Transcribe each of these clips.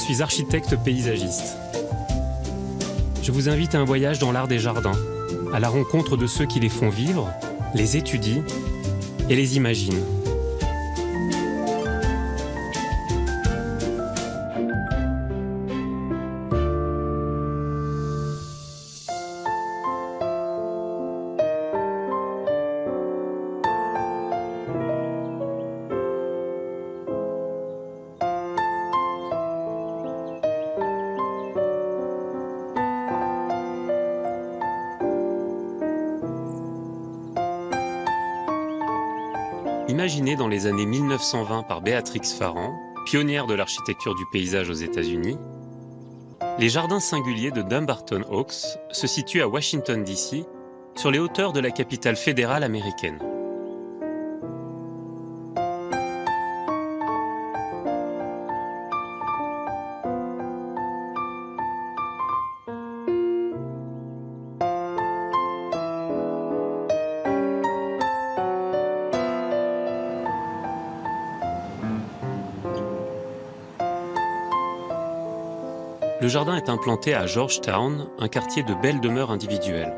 suis architecte paysagiste. Je vous invite à un voyage dans l'art des jardins, à la rencontre de ceux qui les font vivre, les étudient et les imaginent. Imaginé dans les années 1920 par Béatrix Farrand, pionnière de l'architecture du paysage aux États-Unis, les jardins singuliers de Dumbarton Oaks se situent à Washington, D.C., sur les hauteurs de la capitale fédérale américaine. Le jardin est implanté à Georgetown, un quartier de belles demeures individuelles.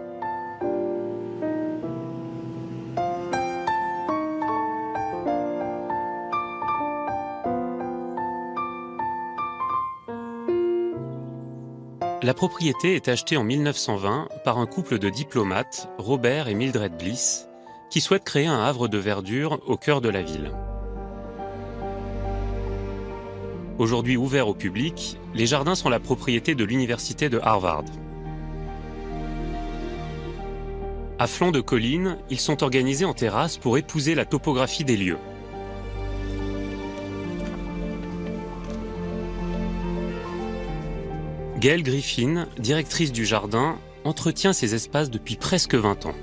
La propriété est achetée en 1920 par un couple de diplomates, Robert et Mildred Bliss, qui souhaitent créer un havre de verdure au cœur de la ville. Aujourd'hui ouverts au public, les jardins sont la propriété de l'université de Harvard. À flanc de colline, ils sont organisés en terrasse pour épouser la topographie des lieux. Gail Griffin, directrice du jardin, entretient ces espaces depuis presque 20 ans.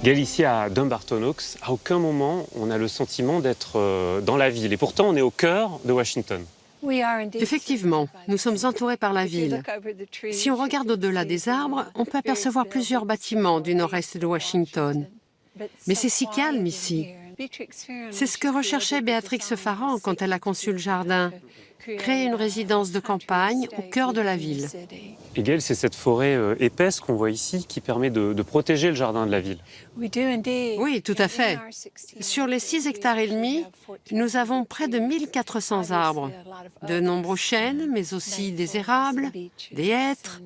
Gail, ici à Dumbarton Oaks, à aucun moment on a le sentiment d'être dans la ville. Et pourtant, on est au cœur de Washington. Effectivement, nous sommes entourés par la ville. Si on regarde au-delà des arbres, on peut apercevoir plusieurs bâtiments du nord-est de Washington. Mais c'est si calme ici. C'est ce que recherchait Béatrix Farrand quand elle a conçu le jardin. Créer une résidence de campagne au cœur de la ville. Et Gail, c'est cette forêt épaisse qu'on voit ici qui permet de protéger le jardin de la ville. Oui, tout à fait. Sur les 6 hectares et demi, nous avons près de 1400 arbres. De nombreux chênes, mais aussi des érables, des hêtres,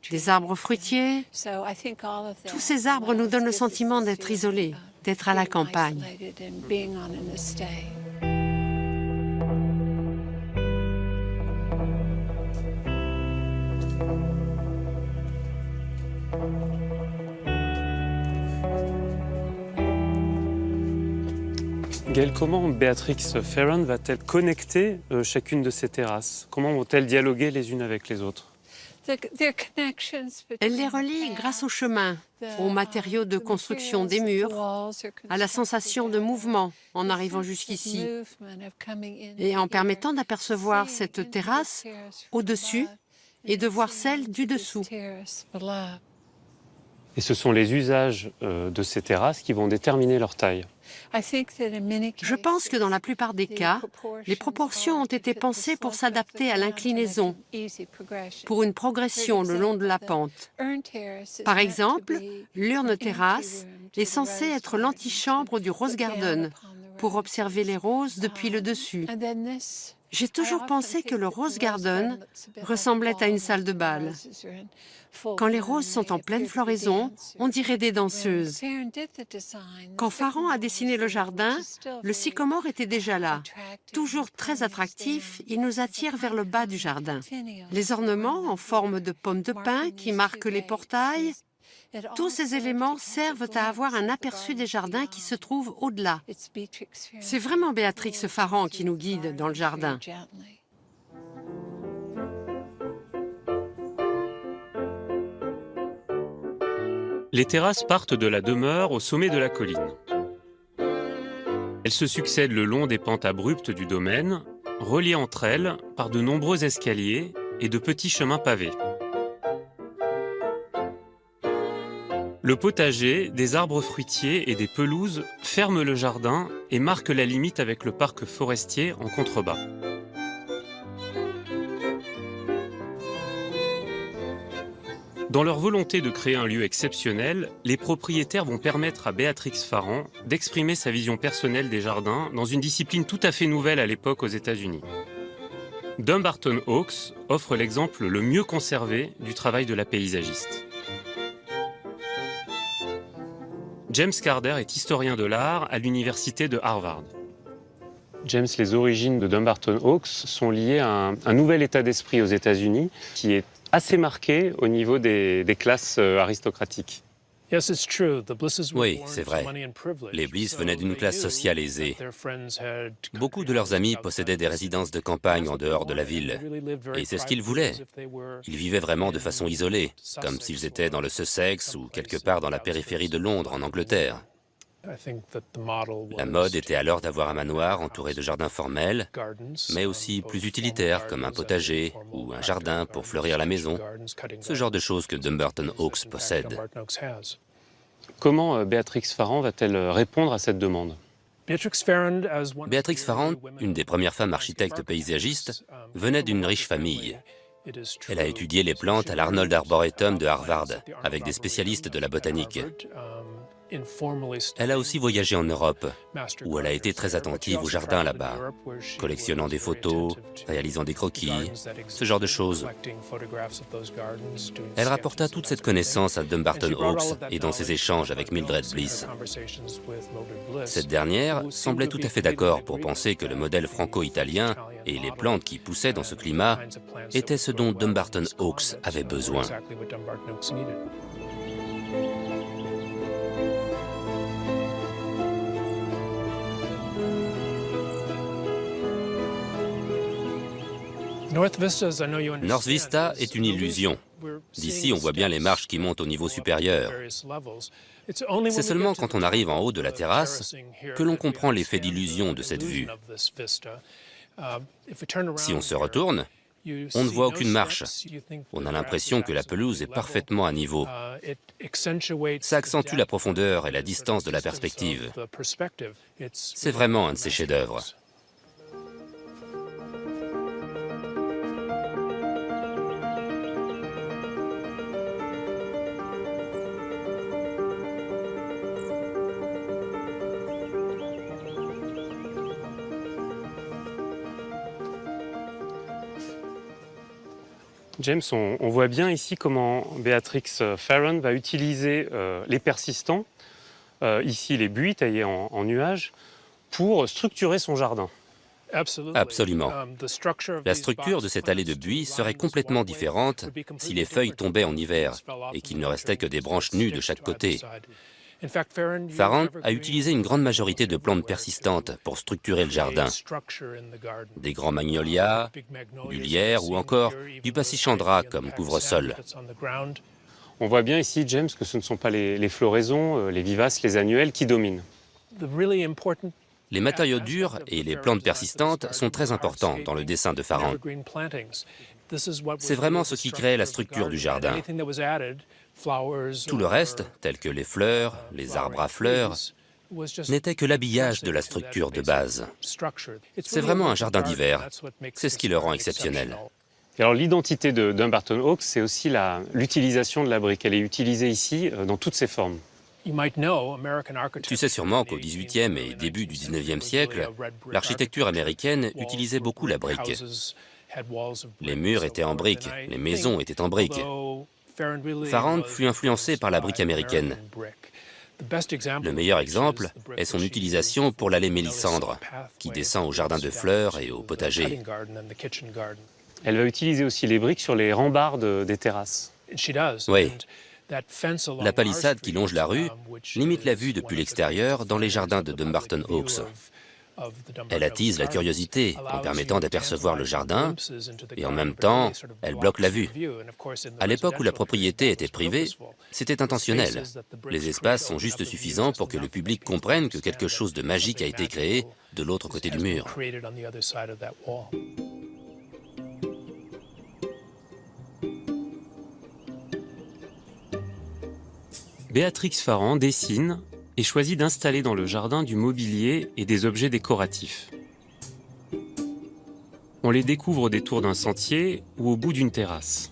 des arbres fruitiers. Tous ces arbres nous donnent le sentiment d'être isolés, d'être à la campagne. Gail, comment Béatrix Farrand va-t-elle connecter chacune de ces terrasses? Comment vont-elles dialoguer les unes avec les autres? Elle les relie grâce au chemin, aux matériaux de construction des murs, à la sensation de mouvement en arrivant jusqu'ici et en permettant d'apercevoir cette terrasse au-dessus et de voir celle du dessous. Et ce sont les usages de ces terrasses qui vont déterminer leur taille. Je pense que dans la plupart des cas, les proportions ont été pensées pour s'adapter à l'inclinaison, pour une progression le long de la pente. Par exemple, l'urne terrasse est censée être l'antichambre du rose garden, pour observer les roses depuis le dessus. J'ai toujours pensé que le rose garden ressemblait à une salle de bal. Quand les roses sont en pleine floraison, on dirait des danseuses. Quand Farrand a dessiné le jardin, le sycomore était déjà là. Toujours très attractif, il nous attire vers le bas du jardin. Les ornements en forme de pommes de pin qui marquent les portails, tous ces éléments servent à avoir un aperçu des jardins qui se trouvent au-delà. C'est vraiment Béatrix Farrand qui nous guide dans le jardin. Les terrasses partent de la demeure au sommet de la colline. Elles se succèdent le long des pentes abruptes du domaine, reliées entre elles par de nombreux escaliers et de petits chemins pavés. Le potager, des arbres fruitiers et des pelouses ferment le jardin et marquent la limite avec le parc forestier en contrebas. Dans leur volonté de créer un lieu exceptionnel, les propriétaires vont permettre à Béatrix Farrand d'exprimer sa vision personnelle des jardins dans une discipline tout à fait nouvelle à l'époque aux États-Unis. Dumbarton Oaks offre l'exemple le mieux conservé du travail de la paysagiste. James Carder est historien de l'art à l'université de Harvard. James, les origines de Dumbarton Oaks sont liées à un nouvel état d'esprit aux États-Unis qui est assez marqué au niveau des classes aristocratiques. Oui, c'est vrai. Les Bliss venaient d'une classe sociale aisée. Beaucoup de leurs amis possédaient des résidences de campagne en dehors de la ville. Et c'est ce qu'ils voulaient. Ils vivaient vraiment de façon isolée, comme s'ils étaient dans le Sussex ou quelque part dans la périphérie de Londres, en Angleterre. La mode était alors d'avoir un manoir entouré de jardins formels, mais aussi plus utilitaires, comme un potager ou un jardin pour fleurir la maison, ce genre de choses que Dumbarton Oaks possède. Comment Béatrix Farrand va-t-elle répondre à cette demande? Béatrix Farrand, une des premières femmes architectes paysagistes, venait d'une riche famille. Elle a étudié les plantes à l'Arnold Arboretum de Harvard, avec des spécialistes de la botanique. Elle a aussi voyagé en Europe, où elle a été très attentive au jardin là-bas, collectionnant des photos, réalisant des croquis, ce genre de choses. Elle rapporta toute cette connaissance à Dumbarton Oaks et dans ses échanges avec Mildred Bliss. Cette dernière semblait tout à fait d'accord pour penser que le modèle franco-italien et les plantes qui poussaient dans ce climat étaient ce dont Dumbarton Oaks avait besoin. North Vista est une illusion. D'ici, on voit bien les marches qui montent au niveau supérieur. C'est seulement quand on arrive en haut de la terrasse que l'on comprend l'effet d'illusion de cette vue. Si on se retourne, on ne voit aucune marche. On a l'impression que la pelouse est parfaitement à niveau. Ça accentue la profondeur et la distance de la perspective. C'est vraiment un de ses chefs-d'œuvre. James, on voit bien ici comment Béatrix Farrand va utiliser les persistants, ici les buis taillés en nuages, pour structurer son jardin. Absolument. La structure de cette allée de buis serait complètement différente si les feuilles tombaient en hiver et qu'il ne restait que des branches nues de chaque côté. Farrand a utilisé une grande majorité de plantes persistantes pour structurer le jardin. Des grands magnolias, du lierre ou encore du passichandra comme couvre-sol. On voit bien ici, James, que ce ne sont pas les floraisons, les vivaces, les annuelles qui dominent. Les matériaux durs et les plantes persistantes sont très importants dans le dessin de Farrand. C'est vraiment ce qui crée la structure du jardin. Tout le reste, tel que les fleurs, les arbres à fleurs, n'était que l'habillage de la structure de base. C'est vraiment un jardin d'hiver. C'est ce qui le rend exceptionnel. Et alors l'identité de Dumbarton Oaks, c'est aussi l'utilisation de la brique. Elle est utilisée ici dans toutes ses formes. Tu sais sûrement qu'au XVIIIe et début du XIXe siècle, l'architecture américaine utilisait beaucoup la brique. Les murs étaient en briques, les maisons étaient en briques. Farrand fut influencé par la brique américaine. Le meilleur exemple est son utilisation pour l'allée Mélissandre, qui descend au jardin de fleurs et au potager. Elle va utiliser aussi les briques sur les rambardes des terrasses. Oui. La palissade qui longe la rue limite la vue depuis l'extérieur dans les jardins de Dumbarton Oaks. Elle attise la curiosité en permettant d'apercevoir le jardin et en même temps, elle bloque la vue. À l'époque où la propriété était privée, c'était intentionnel. Les espaces sont juste suffisants pour que le public comprenne que quelque chose de magique a été créé de l'autre côté du mur. Béatrix Farrand dessine et choisit d'installer dans le jardin du mobilier et des objets décoratifs. On les découvre au détour d'un sentier ou au bout d'une terrasse.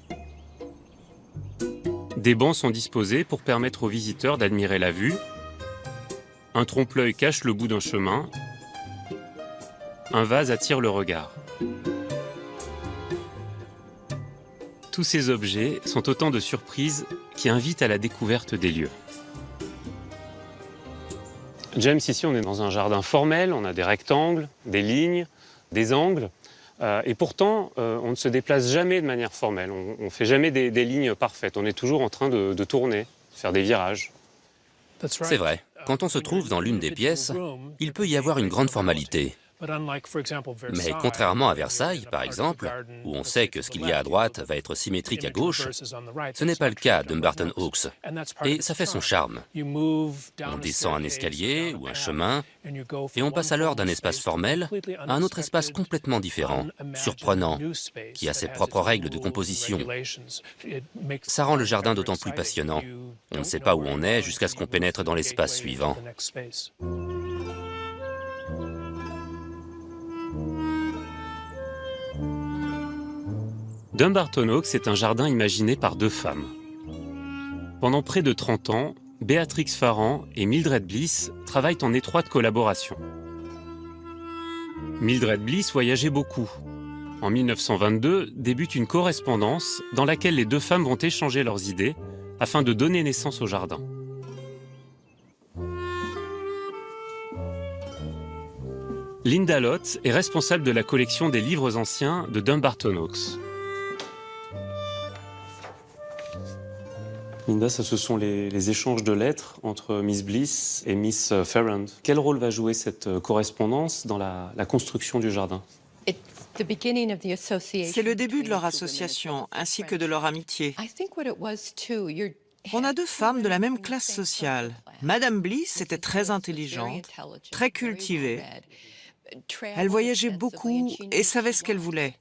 Des bancs sont disposés pour permettre aux visiteurs d'admirer la vue. Un trompe-l'œil cache le bout d'un chemin. Un vase attire le regard. Tous ces objets sont autant de surprises qui invitent à la découverte des lieux. James, ici on est dans un jardin formel, on a des rectangles, des lignes, des angles. Et pourtant, on ne se déplace jamais de manière formelle. On ne fait jamais des lignes parfaites. On est toujours en train de tourner, faire des virages. C'est vrai. Quand on se trouve dans l'une des pièces, il peut y avoir une grande formalité. Mais contrairement à Versailles, par exemple, où on sait que ce qu'il y a à droite va être symétrique à gauche, ce n'est pas le cas à Dumbarton Oaks. Et ça fait son charme. On descend un escalier ou un chemin, et on passe alors d'un espace formel à un autre espace complètement différent, surprenant, qui a ses propres règles de composition. Ça rend le jardin d'autant plus passionnant. On ne sait pas où on est jusqu'à ce qu'on pénètre dans l'espace suivant. Dumbarton Oaks est un jardin imaginé par deux femmes. Pendant près de 30 ans, Béatrix Farrand et Mildred Bliss travaillent en étroite collaboration. Mildred Bliss voyageait beaucoup. En 1922, débute une correspondance dans laquelle les deux femmes vont échanger leurs idées afin de donner naissance au jardin. Linda Lott est responsable de la collection des livres anciens de Dumbarton Oaks. Linda, ce sont les échanges de lettres entre Miss Bliss et Miss Farrand. Quel rôle va jouer cette correspondance dans la construction du jardin? C'est le début de leur association, ainsi que de leur amitié. On a deux femmes de la même classe sociale. Madame Bliss était très intelligente, très cultivée. Elle voyageait beaucoup et savait ce qu'elle voulait.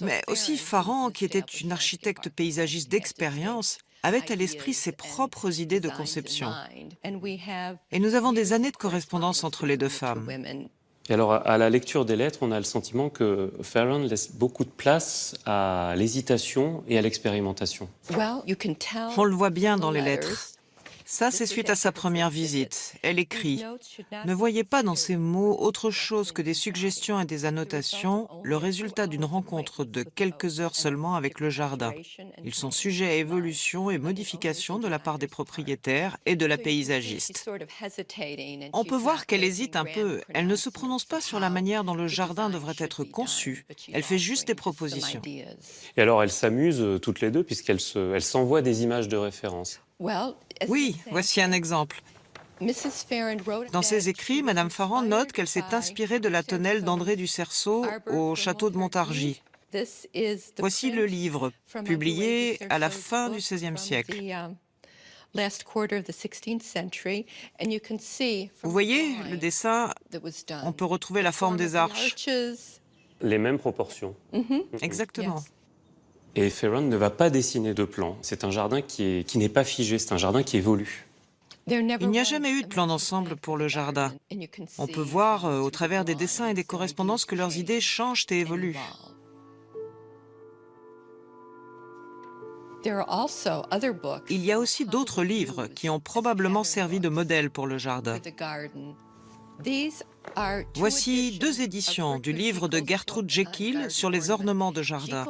Mais aussi Farrand, qui était une architecte paysagiste d'expérience, avait à l'esprit ses propres idées de conception. Et nous avons des années de correspondance entre les deux femmes. Et alors, à la lecture des lettres, on a le sentiment que Farrand laisse beaucoup de place à l'hésitation et à l'expérimentation. On le voit bien dans les lettres. Ça, c'est suite à sa première visite. Elle écrit « Ne voyez pas dans ces mots autre chose que des suggestions et des annotations, le résultat d'une rencontre de quelques heures seulement avec le jardin. Ils sont sujets à évolution et modification de la part des propriétaires et de la paysagiste. » On peut voir qu'elle hésite un peu. Elle ne se prononce pas sur la manière dont le jardin devrait être conçu. Elle fait juste des propositions. Et alors, elles s'amusent toutes les deux puisqu'elles s'envoient des images de référence. Oui, voici un exemple. Dans ses écrits, Madame Farrand note qu'elle s'est inspirée de la tonnelle d'André du Cerceau au château de Montargis. Voici le livre, publié à la fin du XVIe siècle. Vous voyez, le dessin, on peut retrouver la forme des arches. Les mêmes proportions. Exactement. Et Farrand ne va pas dessiner de plan. C'est un jardin qui n'est pas figé, c'est un jardin qui évolue. Il n'y a jamais eu de plan d'ensemble pour le jardin. On peut voir au travers des dessins et des correspondances que leurs idées changent et évoluent. Il y a aussi d'autres livres qui ont probablement servi de modèle pour le jardin. Voici deux éditions du livre de Gertrude Jekyll sur les ornements de jardin.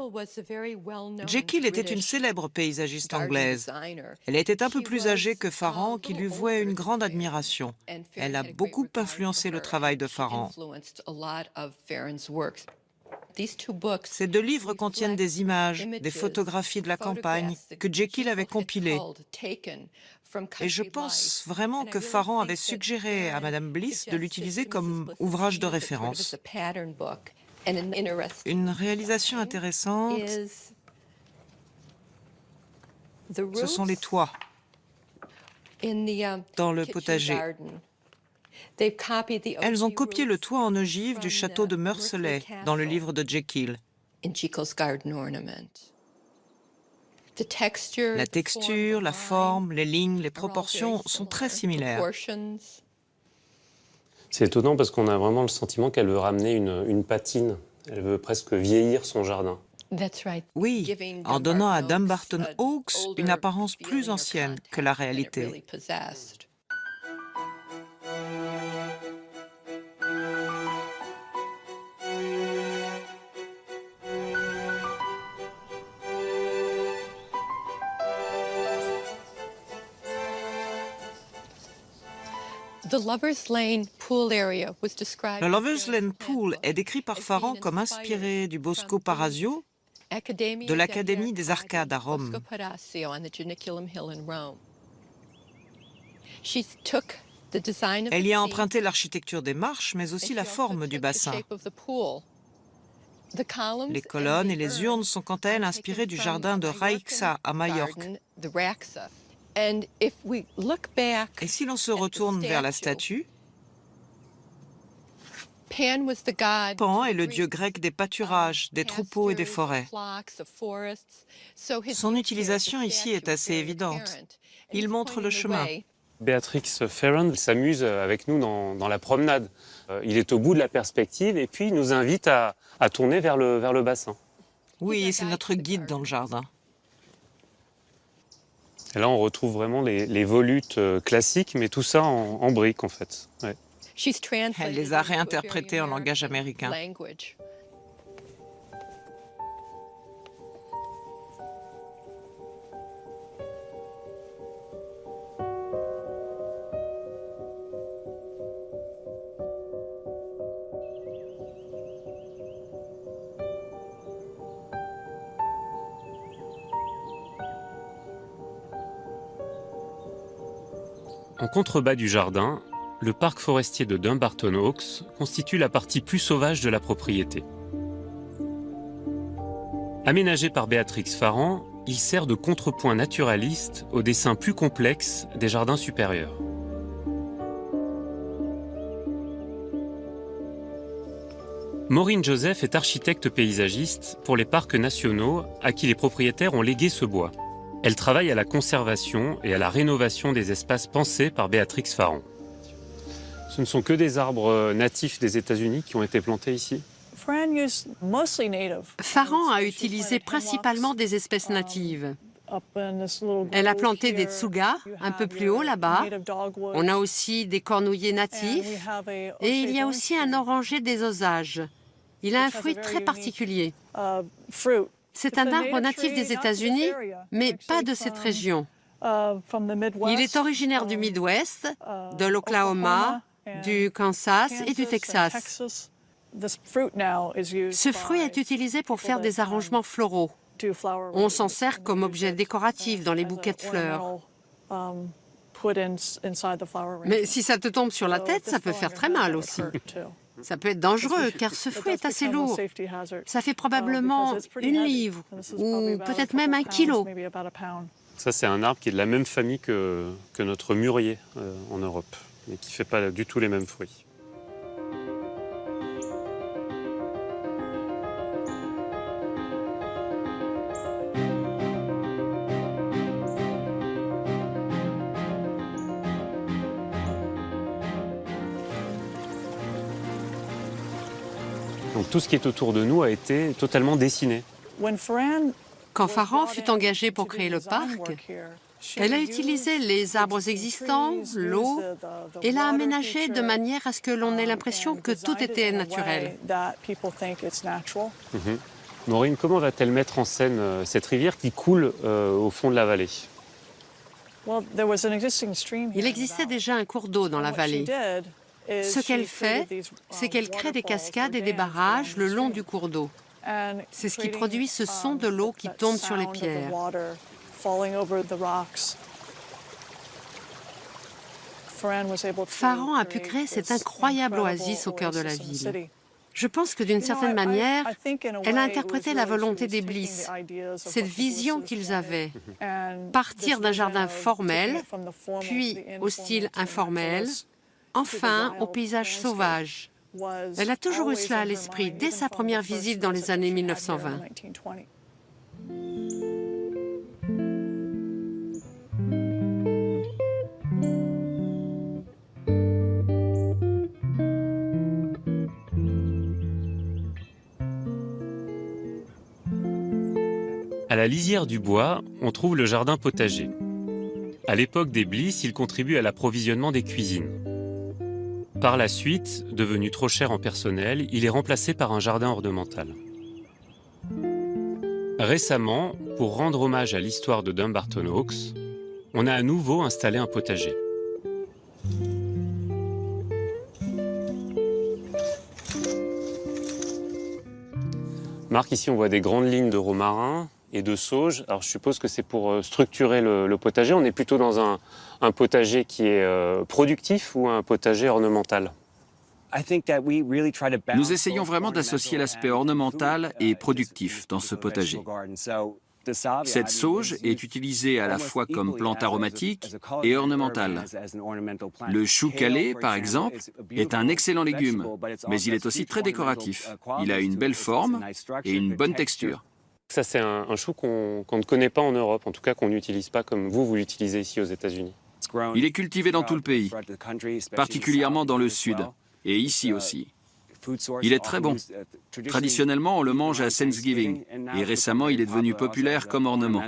Jekyll était une célèbre paysagiste anglaise. Elle était un peu plus âgée que Farrand, qui lui vouait une grande admiration. Elle a beaucoup influencé le travail de Farrand. Ces deux livres contiennent des images, des photographies de la campagne que Jekyll avait compilées. Et je pense vraiment que Farrand avait suggéré à Madame Bliss de l'utiliser comme ouvrage de référence. Une réalisation intéressante, ce sont les toits dans le potager. Elles ont copié le toit en ogive du château de Meurceley dans le livre de Jekyll. La texture, la forme, les lignes, les proportions sont très similaires. C'est étonnant parce qu'on a vraiment le sentiment qu'elle veut ramener une patine. Elle veut presque vieillir son jardin. Oui, en donnant à Dumbarton Oaks une apparence plus ancienne que la réalité. Le Lovers Lane Pool est décrit par Farran comme inspiré du Bosco Parazio, de l'Académie des Arcades à Rome. Elle y a emprunté l'architecture des marches, mais aussi la forme du bassin. Les colonnes et les urnes sont quant à elles inspirées du jardin de Raixa à Majorque. Et si l'on se retourne vers la statue, Pan est le dieu grec des pâturages, des troupeaux et des forêts. Son utilisation ici est assez évidente. Il montre le chemin. Beatrix Farran s'amuse avec nous dans la promenade. Il est au bout de la perspective et puis il nous invite à tourner vers le bassin. Oui, c'est notre guide dans le jardin. Et là, on retrouve vraiment les volutes classiques, mais tout ça en briques, en fait. Ouais. Elle les a réinterprétés en langage américain. En contrebas du jardin, le parc forestier de Dumbarton Oaks constitue la partie plus sauvage de la propriété. Aménagé par Beatrix Farran, il sert de contrepoint naturaliste au dessin plus complexe des jardins supérieurs. Maureen Joseph est architecte paysagiste pour les parcs nationaux à qui les propriétaires ont légué ce bois. Elle travaille à la conservation et à la rénovation des espaces pensés par Beatrix Farran. Ce ne sont que des arbres natifs des États-Unis qui ont été plantés ici. Farran a utilisé principalement des espèces natives. Elle a planté des tsugas un peu plus haut là-bas. On a aussi des cornouillers natifs et il y a aussi un oranger des Osages. Il a un fruit très particulier. C'est un arbre natif des États-Unis, mais pas de cette région. Il est originaire du Midwest, de l'Oklahoma, du Kansas et du Texas. Ce fruit est utilisé pour faire des arrangements floraux. On s'en sert comme objet décoratif dans les bouquets de fleurs. Mais si ça te tombe sur la tête, ça peut faire très mal aussi. Ça peut être dangereux car ce fruit est assez lourd. Ça fait probablement 1 livre ou peut-être même 1 kilo. Ça, c'est un arbre qui est de la même famille que notre mûrier en Europe, mais qui ne fait pas du tout les mêmes fruits. Donc tout ce qui est autour de nous a été totalement dessiné. Quand Farran fut engagée pour créer le parc, elle a utilisé les arbres existants, l'eau, et l'a aménagé de manière à ce que l'on ait l'impression que tout était naturel. Maureen, comment va-t-elle mettre en scène cette rivière qui coule au fond de la vallée? Il existait déjà un cours d'eau dans la vallée. Ce qu'elle fait, c'est qu'elle crée des cascades et des barrages le long du cours d'eau. C'est ce qui produit ce son de l'eau qui tombe sur les pierres. Farran a pu créer cette incroyable oasis au cœur de la ville. Je pense que d'une certaine manière, elle a interprété la volonté des Bliss, cette vision qu'ils avaient. Partir d'un jardin formel, puis au style informel, enfin au paysage sauvage. Elle a toujours eu cela à l'esprit dès sa première visite dans les années 1920. la lisière du bois, on trouve le jardin potager. À l'époque des Bliss, il contribue à l'approvisionnement des cuisines. Par la suite, devenu trop cher en personnel, il est remplacé par un jardin ornemental. Récemment, pour rendre hommage à l'histoire de Dumbarton Oaks, on a à nouveau installé un potager. Marc, ici on voit des grandes lignes de romarin et de sauge. Alors je suppose que c'est pour structurer le potager. On est plutôt dans un potager qui est productif ou un potager ornemental? Nous essayons vraiment d'associer l'aspect ornemental et productif dans ce potager. Cette sauge est utilisée à la fois comme plante aromatique et ornementale. Le chou calé, par exemple, est un excellent légume, mais il est aussi très décoratif. Il a une belle forme et une bonne texture. Ça, c'est un chou qu'on ne connaît pas en Europe, en tout cas qu'on n'utilise pas comme vous l'utilisez ici aux États-Unis. Il est cultivé dans tout le pays, particulièrement dans le sud, et ici aussi. Il est très bon. Traditionnellement, on le mange à Thanksgiving, et récemment, il est devenu populaire comme ornement.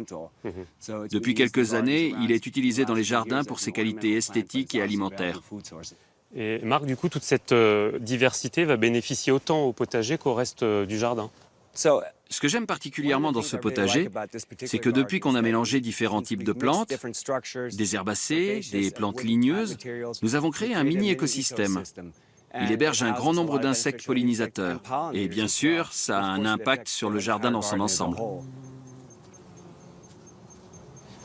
Depuis quelques années, il est utilisé dans les jardins pour ses qualités esthétiques et alimentaires. Et Marc, du coup, toute cette diversité va bénéficier autant au potager qu'au reste du jardin. Ce que j'aime particulièrement dans ce potager, c'est que depuis qu'on a mélangé différents types de plantes, des herbacées, des plantes ligneuses, nous avons créé un mini-écosystème. Il héberge un grand nombre d'insectes pollinisateurs. Et bien sûr, ça a un impact sur le jardin dans son ensemble.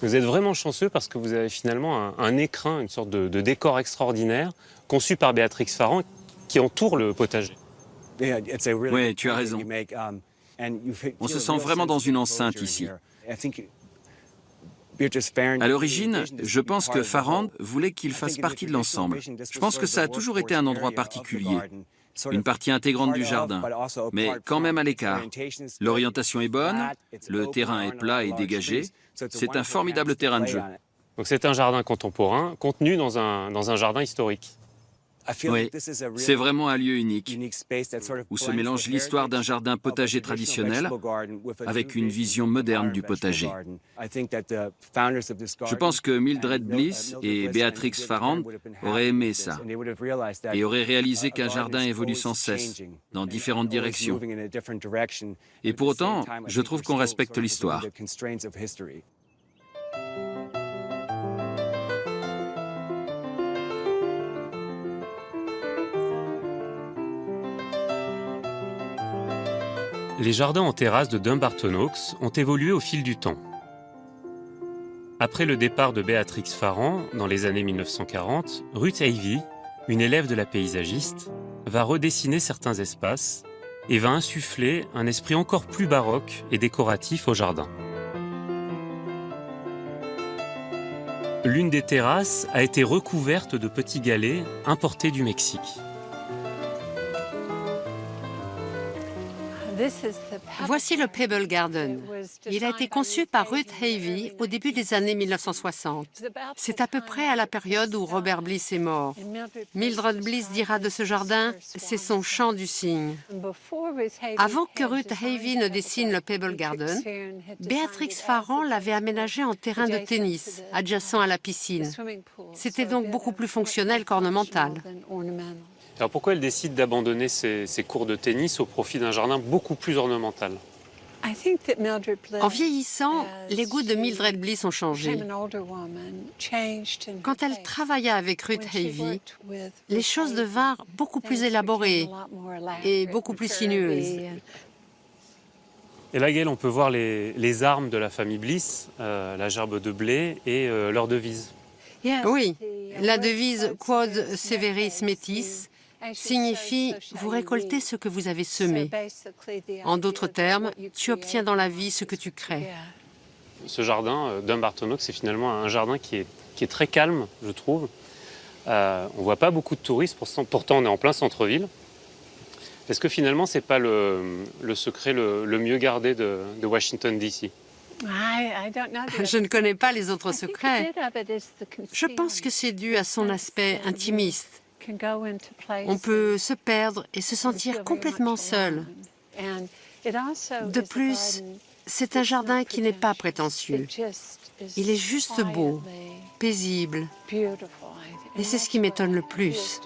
Vous êtes vraiment chanceux parce que vous avez finalement un écrin, une sorte de décor extraordinaire, conçu par Béatrix Farrand, qui entoure le potager. Oui, tu as raison. On se sent vraiment dans une enceinte ici. À l'origine, je pense que Farrand voulait qu'il fasse partie de l'ensemble. Je pense que ça a toujours été un endroit particulier, une partie intégrante du jardin, mais quand même à l'écart. L'orientation est bonne, le terrain est plat et dégagé, c'est un formidable terrain de jeu. Donc c'est un jardin contemporain, contenu dans un jardin historique. Oui, c'est vraiment un lieu unique, où se mélange l'histoire d'un jardin potager traditionnel avec une vision moderne du potager. Je pense que Mildred Bliss et Béatrix Farrand auraient aimé ça et auraient réalisé qu'un jardin évolue sans cesse, dans différentes directions. Et pour autant, je trouve qu'on respecte l'histoire. Les jardins en terrasse de Dumbarton Oaks ont évolué au fil du temps. Après le départ de Béatrix Farrand, dans les années 1940, Ruth Avey, une élève de la paysagiste, va redessiner certains espaces et va insuffler un esprit encore plus baroque et décoratif au jardin. L'une des terrasses a été recouverte de petits galets importés du Mexique. Voici le Pebble Garden. Il a été conçu par Ruth Avey au début des années 1960. C'est à peu près à la période où Robert Bliss est mort. Mildred Bliss dira de ce jardin, c'est son chant du cygne. Avant que Ruth Avey ne dessine le Pebble Garden, Béatrix Farrand l'avait aménagé en terrain de tennis, adjacent à la piscine. C'était donc beaucoup plus fonctionnel qu'ornemental. Alors pourquoi elle décide d'abandonner ses cours de tennis au profit d'un jardin beaucoup plus ornemental? En vieillissant, les goûts de Mildred Bliss ont changé. Quand elle travailla avec Ruth Avey, les choses devinrent beaucoup plus élaborées et beaucoup plus sinueuses. Et là, Gaëlle, on peut voir les armes de la famille Bliss, la gerbe de blé et leur devise. Oui, la devise Quod Severis Metis signifie « vous récoltez ce que vous avez semé ». En d'autres termes, tu obtiens dans la vie ce que tu crées. Ce jardin, Dumbarton Oaks, c'est finalement un jardin qui est très calme, je trouve. On ne voit pas beaucoup de touristes, pourtant on est en plein centre-ville. Est-ce que finalement, ce n'est pas le secret le mieux gardé de Washington, D.C.? Je ne connais pas les autres secrets. Je pense que c'est dû à son aspect intimiste. On peut se perdre et se sentir complètement seul. De plus, C'est un jardin qui n'est pas prétentieux. Il est juste beau, paisible. Et c'est ce qui m'étonne le plus.